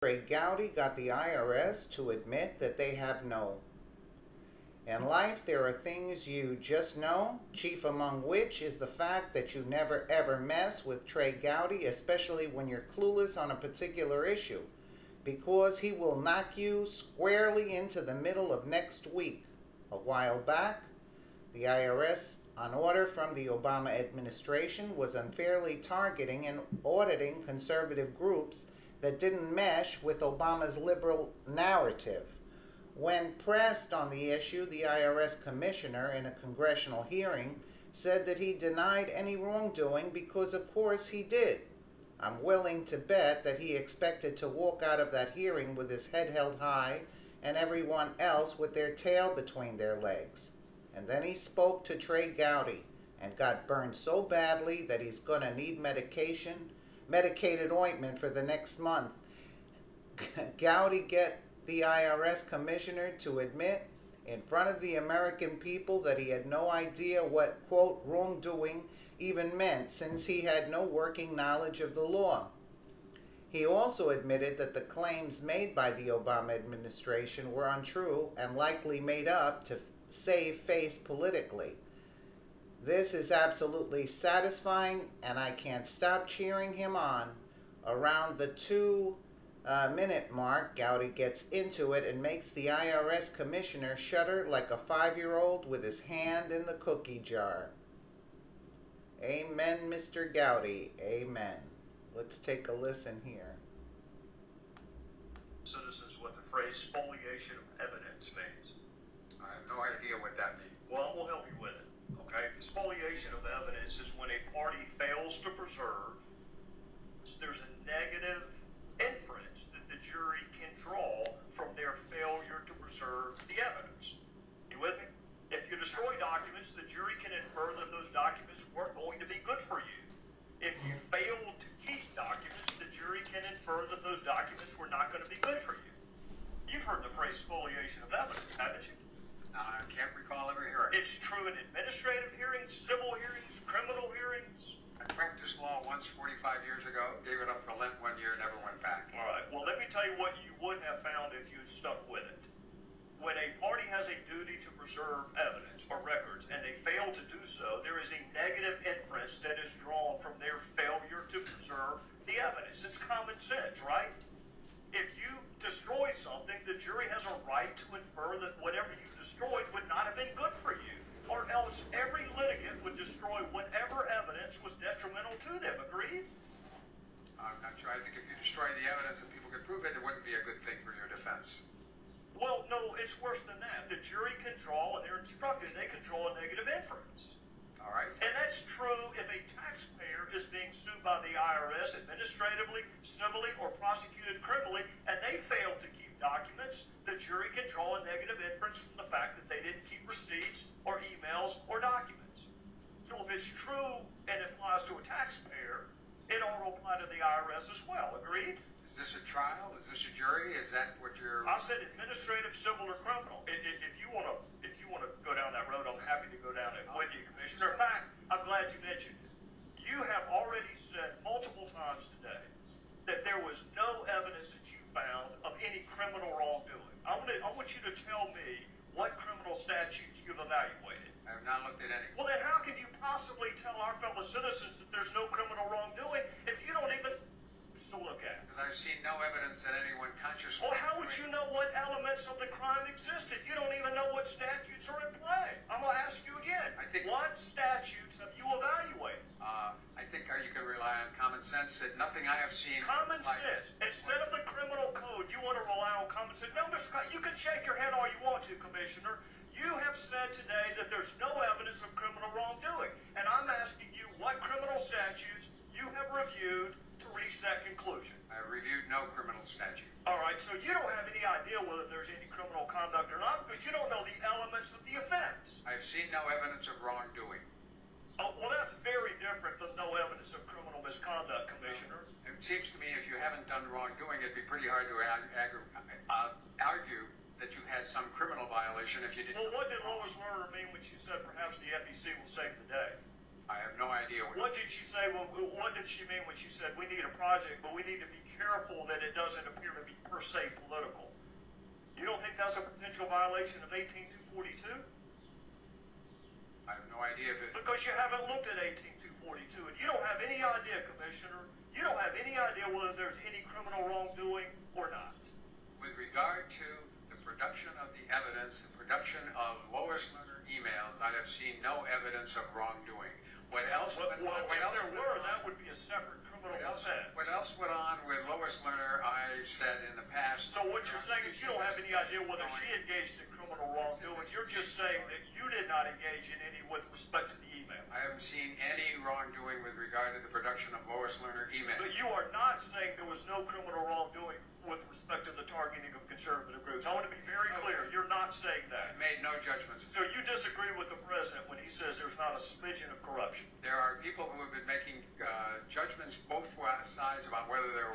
Trey Gowdy got the IRS to admit that they have no. In life, there are things you just know, chief among which is the fact that you never ever mess with Trey Gowdy, especially when you're clueless on a particular issue, because he will knock you squarely into the middle of next week. A while back, the IRS, on order from the Obama administration, was unfairly targeting and auditing conservative groups that didn't mesh with Obama's liberal narrative. When pressed on the issue, the IRS commissioner in a congressional hearing said that he denied any wrongdoing because of course he did. I'm willing to bet that he expected to walk out of that hearing with his head held high and everyone else with their tail between their legs. And then he spoke to Trey Gowdy and got burned so badly that he's going to need medicated ointment for the next month. Gowdy get the IRS commissioner to admit in front of the American people that he had no idea what, quote, wrongdoing even meant, since he had no working knowledge of the law. He also admitted that the claims made by the Obama administration were untrue and likely made up to save face politically. This is absolutely satisfying, and I can't stop cheering him on. Around the 2-minute mark, Gowdy gets into it and makes the IRS commissioner shudder like a 5-year-old with his hand in the cookie jar. Amen, Mr. Gowdy. Amen. Let's take a listen here. Citizens what the phrase spoliation of evidence means. I have no idea what that means. Well, we'll help you with it. Okay? Spoliation of evidence is when a party fails to preserve. There's a negative inference that the jury can draw from their failure to preserve the evidence. You with me? If you destroy documents, the jury can infer that those documents weren't going to be good for you. If you fail to keep documents, the jury can infer that those documents were not going to be good for you. You've heard the phrase spoliation of evidence, haven't you? I can't recall ever hearing it. It's true in administrative hearings, civil hearings, criminal hearings. I practiced law once 45 years ago, gave it up for Lent 1 year, never went back. All right, well, let me tell you what you would have found if you had stuck with it. When a party has a duty to preserve evidence or records and they fail to do so, there is a negative inference that is drawn from their failure to preserve the evidence. It's common sense, right? If you destroy something, the jury has a right to infer that whatever you destroyed would not have been good for you, or else every litigant would destroy whatever evidence was detrimental to them. Agreed? I'm not sure. I think if you destroy the evidence and people can prove it, it wouldn't be a good thing for your defense. Well, no, it's worse than that. The jury can draw, and they're instructed, they can draw a negative inference. All right. And that's true if a taxpayer is being sued by the IRS administratively, civilly, or prosecuted criminally, and they fail to keep documents, the jury can draw a negative inference from the fact that they didn't keep receipts or emails or documents. So if it's true and it applies to a taxpayer, it ought to apply to the IRS as well. Agreed? Is this a trial? Is this a jury? Is that what you're... I said administrative, civil, or criminal. If you want to go down that road, I'm happy to go down it with you, Commissioner. In fact, I'm glad you mentioned it. You have already said multiple times today that there was no evidence that you found of any criminal wrongdoing. I want you to tell me what criminal statutes you've evaluated. I have not looked at any. Well, then how can you possibly tell our fellow citizens that there's no criminal wrongdoing if you don't even to look at? Because I've seen no evidence that anyone consciously... Well, how would you know what elements of the crime existed? You don't even know what statutes are in play. I'm going to ask you again. What statutes have you evaluated? I think you can rely on common sense that nothing I have seen... Common sense. Instead of the criminal code, you want to rely on common sense. No, Mr. Scott, you can shake your head all you want to, Commissioner. You have said today that there's no evidence of criminal wrongdoing. And I'm asking you what criminal statutes you have reviewed to reach that conclusion. I reviewed no criminal statute. All right, so you don't have any idea whether there's any criminal conduct or not because you don't know the elements of the offense. I've seen no evidence of wrongdoing. Oh, well, that's very different than no evidence of criminal misconduct, Commissioner. It seems to me if you haven't done wrongdoing, it'd be pretty hard to argue that you had some criminal violation if you didn't. Well, what did Lois Lerner mean when she said perhaps the FEC will save the day? I have no idea What did she say? What did she mean when she said we need a project, but we need to be careful that it doesn't appear to be per se political? You don't think that's a potential violation of 18242? I have no idea if it... Because you haven't looked at 18242, and you don't have any idea, Commissioner. You don't have any idea whether there's any criminal wrongdoing or not. With regard to the production of the evidence, the production of Lois Lerner emails, I have seen no evidence of wrongdoing. What else? If there were, that would be a separate criminal offense. What else went on with Lois Lerner? I said in the past. So what you're saying is you don't have any idea whether she engaged in criminal wrongdoing. You're just saying that you did not engage in any with respect to the email. I haven't seen any wrongdoing with regard to the production of Lois Lerner emails. But you are not saying there was no criminal wrongdoing with respect to the targeting of conservative groups. I want to be very clear. You're not saying that. I made no judgments. So you disagree with the president when he says there's not a smidgen of corruption? There are people who have been making judgments both sides about whether they're...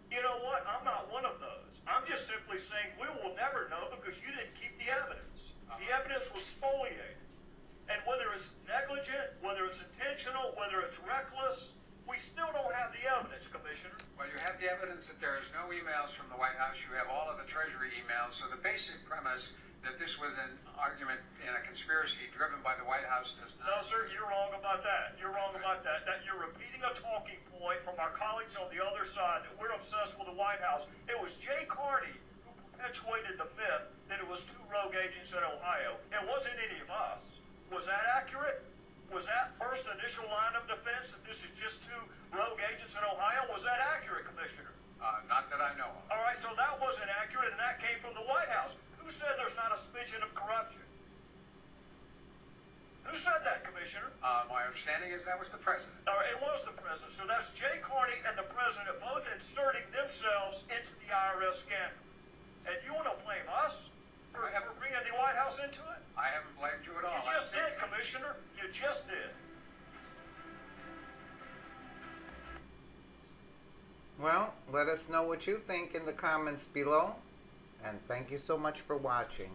You know what? I'm not one of those. I'm just simply saying we will never know because you didn't keep the evidence. The evidence was spoliated. And whether it's negligent, whether it's intentional, whether it's reckless, we still don't have the evidence, Commissioner. Well, you have the evidence that there is no emails from the White House. You have all of the Treasury emails. So the basic premise that this was an argument in a conspiracy driven by the White House does not... No, sir, you're wrong about that. You're wrong about that. That you're repeating a talking point from our colleagues on the other side that we're obsessed with the White House. It was Jay Carney who perpetuated the myth that it was two rogue agents in Ohio. It wasn't any of us. Was that accurate? Was that first initial line of defense that this is just two rogue agents in Ohio? Was that accurate, Commissioner? Not that I know of. All right, so that wasn't accurate, and that came from the White House. Who said there's not a smidgen of corruption? Who said that, Commissioner? My understanding is that was the president. All right, it was the president. So that's Jay Carney and the president both inserting themselves into the IRS scandal. And you want to blame us for bringing the White House into it? I haven't blamed you at all. You just did, Commissioner. You just did. Well, let us know what you think in the comments below. And thank you so much for watching.